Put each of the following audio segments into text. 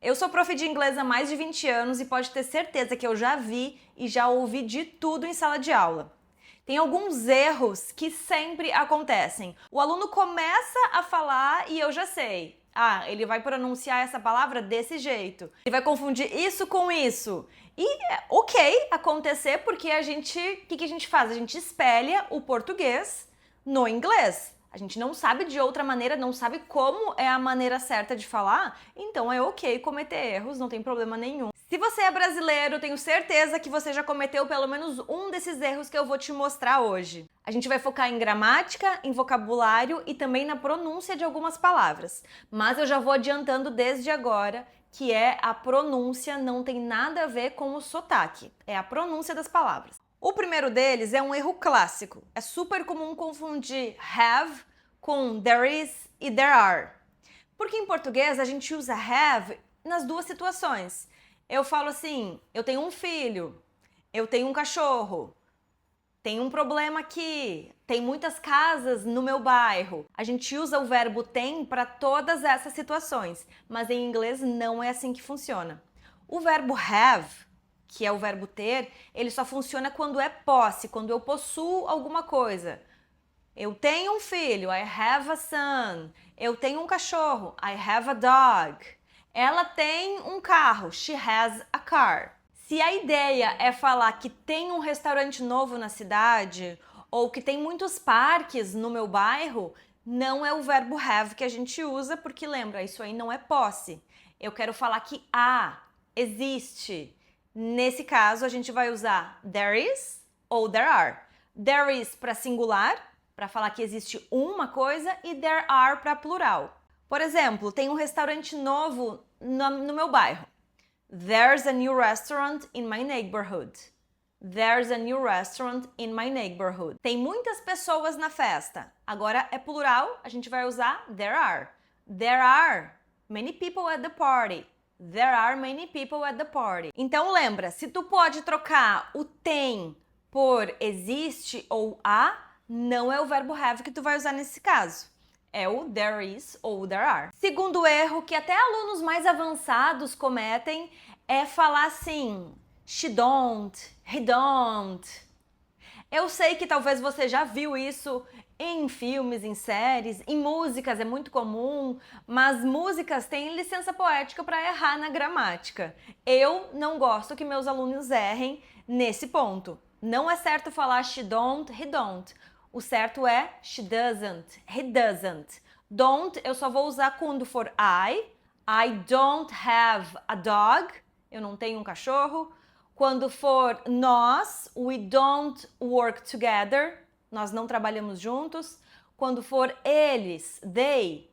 Eu sou prof de inglês há mais de 20 anos e pode ter certeza que eu já vi e já ouvi de tudo em sala de aula. Tem alguns erros que sempre acontecem. O aluno começa a falar e eu já sei. Ah, ele vai pronunciar essa palavra desse jeito. Ele vai confundir isso com isso. E é ok acontecer porque o que a gente faz? A gente espelha o português no inglês. A gente não sabe de outra maneira, não sabe como é a maneira certa de falar, então é ok cometer erros, não tem problema nenhum. Se você é brasileiro, tenho certeza que você já cometeu pelo menos um desses erros que eu vou te mostrar hoje. A gente vai focar em gramática, em vocabulário e também na pronúncia de algumas palavras. Mas eu já vou adiantando desde agora que a pronúncia, não tem nada a ver com o sotaque, é a pronúncia das palavras. O primeiro deles é um erro clássico. É super comum confundir have com there is e there are. Porque em português a gente usa have nas duas situações. Eu falo assim, eu tenho um filho, eu tenho um cachorro, tem um problema aqui, tem muitas casas no meu bairro. A gente usa o verbo tem para todas essas situações, mas em inglês não é assim que funciona. O verbo have, que é o verbo ter, ele só funciona quando é posse, quando eu possuo alguma coisa. Eu tenho um filho, I have a son. Eu tenho um cachorro, I have a dog. Ela tem um carro, she has a car. Se a ideia é falar que tem um restaurante novo na cidade ou que tem muitos parques no meu bairro, não é o verbo have que a gente usa, porque lembra, isso aí não é posse. Eu quero falar que existe. Nesse caso, a gente vai usar there is ou there are. There is para singular, para falar que existe uma coisa, e there are para plural. Por exemplo, tem um restaurante novo no meu bairro. There's a new restaurant in my neighborhood. There's a new restaurant in my neighborhood. Tem muitas pessoas na festa. Agora é plural, a gente vai usar there are. There are many people at the party. There are many people at the party. Então lembra, se tu pode trocar o tem por existe ou não é o verbo have que tu vai usar nesse caso. É o there is ou there are. Segundo erro que até alunos mais avançados cometem é falar assim, she don't, he don't. Eu sei que talvez você já viu isso em filmes, em séries, em músicas é muito comum, mas músicas têm licença poética para errar na gramática. Eu não gosto que meus alunos errem nesse ponto. Não é certo falar she don't, he don't. O certo é she doesn't, he doesn't. Don't eu só vou usar quando for I don't have a dog, eu não tenho um cachorro. Quando for nós, we don't work together, nós não trabalhamos juntos. Quando for eles, they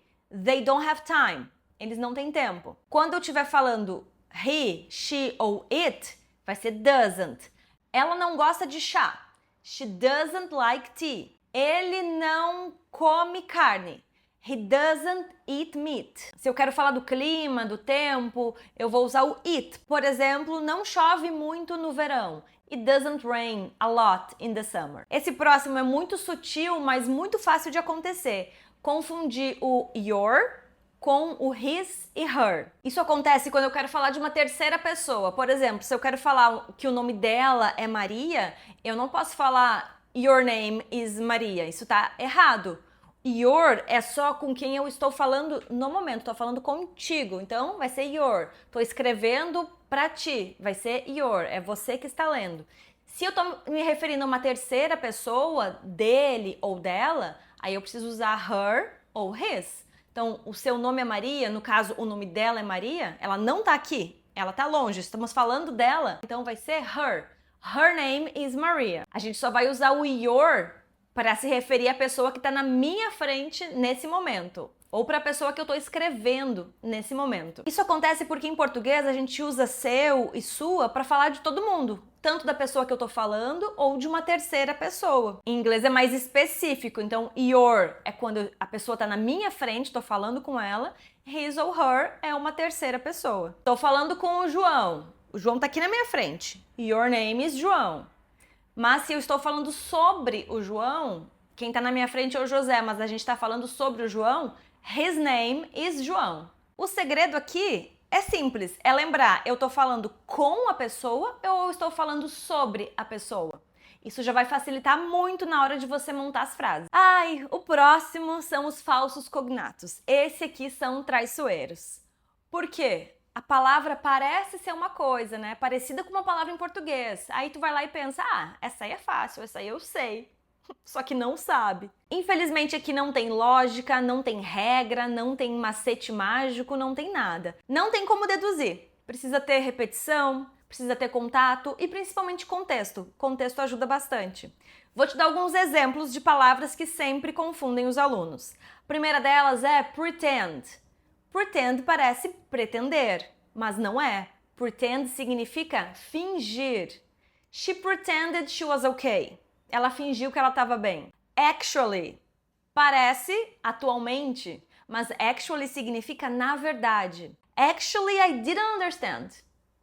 don't have time, eles não têm tempo. Quando eu estiver falando he, she ou it, vai ser doesn't. Ela não gosta de chá. She doesn't like tea. Ele não come carne. He doesn't eat meat. Se eu quero falar do clima, do tempo, eu vou usar o it. Por exemplo, não chove muito no verão. It doesn't rain a lot in the summer. Esse próximo é muito sutil, mas muito fácil de acontecer. Confundir o your com o his e her. Isso acontece quando eu quero falar de uma terceira pessoa. Por exemplo, se eu quero falar que o nome dela é Maria, eu não posso falar your name is Maria. Isso tá errado. Your é só com quem eu estou falando no momento, estou falando contigo, então vai ser your. Estou escrevendo para ti, vai ser your, é você que está lendo. Se eu estou me referindo a uma terceira pessoa, dele ou dela, aí eu preciso usar her ou his. Então, o seu nome é Maria, no caso, o nome dela é Maria, ela não está aqui, ela está longe, estamos falando dela, então vai ser her. Her name is Maria. A gente só vai usar o your para se referir à pessoa que está na minha frente nesse momento, ou para a pessoa que eu estou escrevendo nesse momento. Isso acontece porque em português a gente usa seu e sua para falar de todo mundo, tanto da pessoa que eu estou falando ou de uma terceira pessoa. Em inglês é mais específico, então your é quando a pessoa está na minha frente, estou falando com ela, his ou her é uma terceira pessoa. Estou falando com o João está aqui na minha frente, your name is João. Mas se eu estou falando sobre o João, quem está na minha frente é o José, mas a gente está falando sobre o João, his name is João. O segredo aqui é simples, é lembrar, eu tô falando com a pessoa ou eu estou falando sobre a pessoa. Isso já vai facilitar muito na hora de você montar as frases. Ai, o próximo são os falsos cognatos. Esse aqui são traiçoeiros. Por quê? A palavra parece ser uma coisa, né? Parecida com uma palavra em português. Aí tu vai lá e pensa, essa aí é fácil, essa aí eu sei. Só que não sabe. Infelizmente aqui não tem lógica, não tem regra, não tem macete mágico, não tem nada. Não tem como deduzir. Precisa ter repetição, precisa ter contato e principalmente contexto. Contexto ajuda bastante. Vou te dar alguns exemplos de palavras que sempre confundem os alunos. A primeira delas é pretend. Pretend parece pretender, mas não é. Pretend significa fingir. She pretended she was okay. Ela fingiu que ela estava bem. Actually parece atualmente, mas actually significa na verdade. Actually, I didn't understand.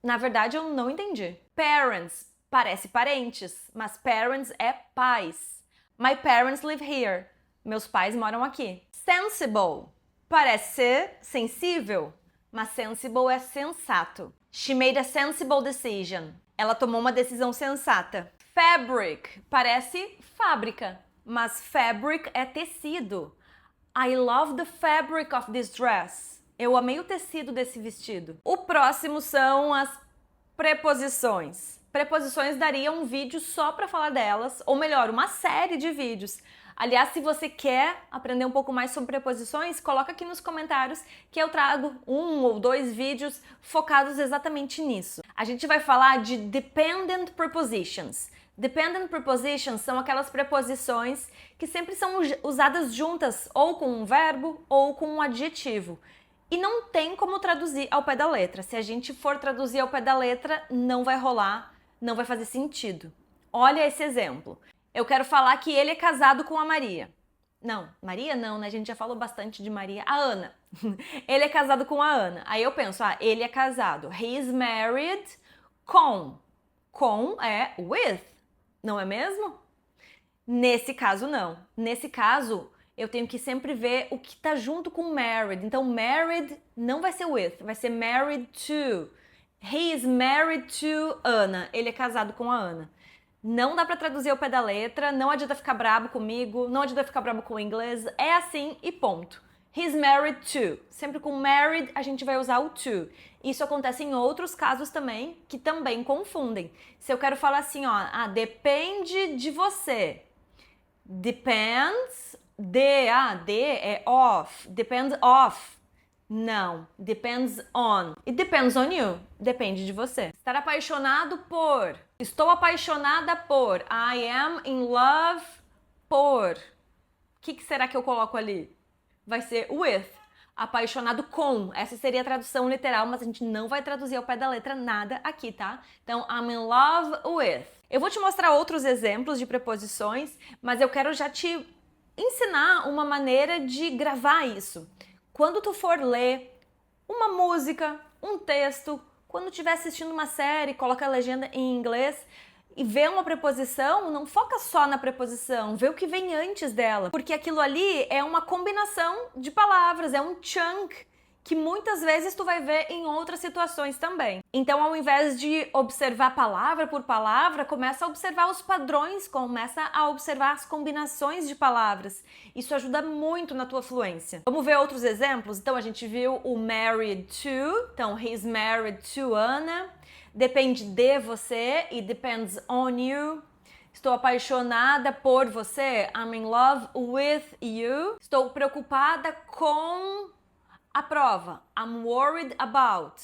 Na verdade, eu não entendi. Parents parece parentes, mas parents é pais. My parents live here. Meus pais moram aqui. Sensible parece ser sensível, mas sensible é sensato. She made a sensible decision. Ela tomou uma decisão sensata. Fabric parece fábrica, mas fabric é tecido. I love the fabric of this dress. Eu amei o tecido desse vestido. O próximo são as preposições. Preposições daria um vídeo só para falar delas, ou melhor, uma série de vídeos. Aliás, se você quer aprender um pouco mais sobre preposições, coloca aqui nos comentários que eu trago 1 ou 2 vídeos focados exatamente nisso. A gente vai falar de dependent prepositions. Dependent prepositions são aquelas preposições que sempre são usadas juntas, ou com um verbo ou com um adjetivo. E não tem como traduzir ao pé da letra. Se a gente for traduzir ao pé da letra, não vai rolar, não vai fazer sentido. Olha esse exemplo. Eu quero falar que ele é casado com a Maria. Não, Maria não, né? A gente já falou bastante de Maria. A Ana. Ele é casado com a Ana. Aí eu penso, ele é casado. He is married com. Com é with, não é mesmo? Nesse caso, não. Nesse caso, eu tenho que sempre ver o que tá junto com married. Então, married não vai ser with, vai ser married to. He is married to Ana. Ele é casado com a Ana. Não dá pra traduzir ao pé da letra, não adianta ficar brabo comigo, não adianta ficar brabo com o inglês, é assim e ponto. He's married to. Sempre com married a gente vai usar o to. Isso acontece em outros casos também, que também confundem. Se eu quero falar assim, depende de você. Depends, de é of, depends of. Não, depends on. It depends on you. Depende de você. Estar apaixonado por. Estou apaixonada por. I am in love por. O que será que eu coloco ali? Vai ser with. Apaixonado com. Essa seria a tradução literal, mas a gente não vai traduzir ao pé da letra nada aqui, tá? Então, I'm in love with. Eu vou te mostrar outros exemplos de preposições, mas eu quero já te ensinar uma maneira de gravar isso. Quando tu for ler uma música, um texto, quando estiver assistindo uma série, coloca a legenda em inglês e vê uma preposição, não foca só na preposição, vê o que vem antes dela, porque aquilo ali é uma combinação de palavras, é um chunk que muitas vezes tu vai ver em outras situações também. Então, ao invés de observar palavra por palavra, começa a observar os padrões, começa a observar as combinações de palavras. Isso ajuda muito na tua fluência. Vamos ver outros exemplos? Então, a gente viu o married to, então, he's married to Ana. Depende de você e depends on you. Estou apaixonada por você. I'm in love with you. Estou preocupada com a prova. I'm worried about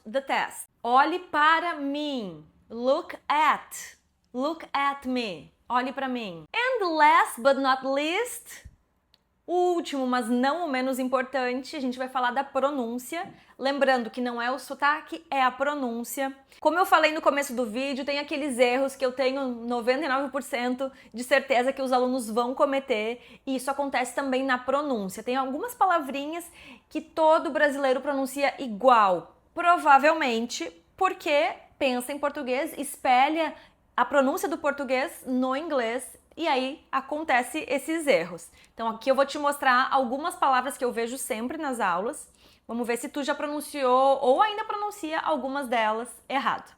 the test. Olhe para mim. Look at me. Olhe para mim. And last but not least, o último, mas não o menos importante, a gente vai falar da pronúncia. Lembrando que não é o sotaque, é a pronúncia. Como eu falei no começo do vídeo, tem aqueles erros que eu tenho 99% de certeza que os alunos vão cometer, e isso acontece também na pronúncia. Tem algumas palavrinhas que todo brasileiro pronuncia igual, provavelmente porque pensa em português, espelha a pronúncia do português no inglês, e aí acontece esses erros. Então aqui eu vou te mostrar algumas palavras que eu vejo sempre nas aulas. Vamos ver se tu já pronunciou ou ainda pronuncia algumas delas errado.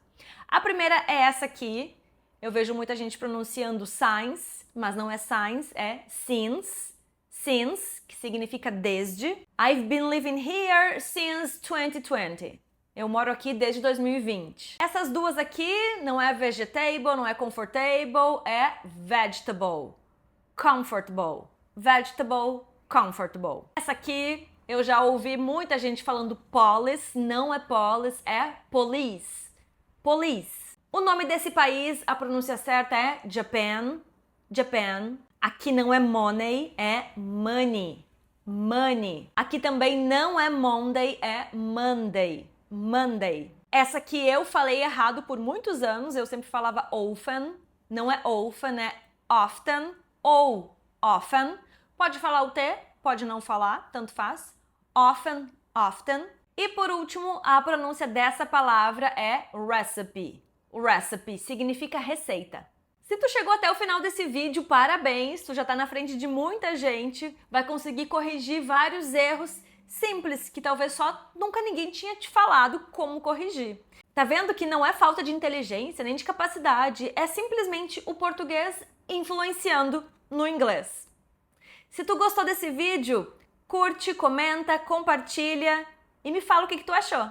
A primeira é essa aqui. Eu vejo muita gente pronunciando since, mas não é since, é since. Since, que significa desde. I've been living here since 2020. Eu moro aqui desde 2020. Essas duas aqui não é vegetable, não é comfortable, é vegetable. Comfortable. Vegetable, comfortable. Essa aqui eu já ouvi muita gente falando police, não é police, é police. Police. O nome desse país, a pronúncia certa é Japan. Japan. Aqui não é money, é money. Money. Aqui também não é Monday, é Monday. Monday. Essa aqui eu falei errado por muitos anos, eu sempre falava often, não é often, é often ou often. Pode falar o T, pode não falar, tanto faz. Often, often. E por último, a pronúncia dessa palavra é recipe. Recipe significa receita. Se tu chegou até o final desse vídeo, parabéns, tu já tá na frente de muita gente, vai conseguir corrigir vários erros simples que talvez só nunca ninguém tinha te falado como corrigir. Tá vendo que não é falta de inteligência nem de capacidade, é simplesmente o português influenciando no inglês. Se tu gostou desse vídeo, curte, comenta, compartilha e me fala o que tu achou.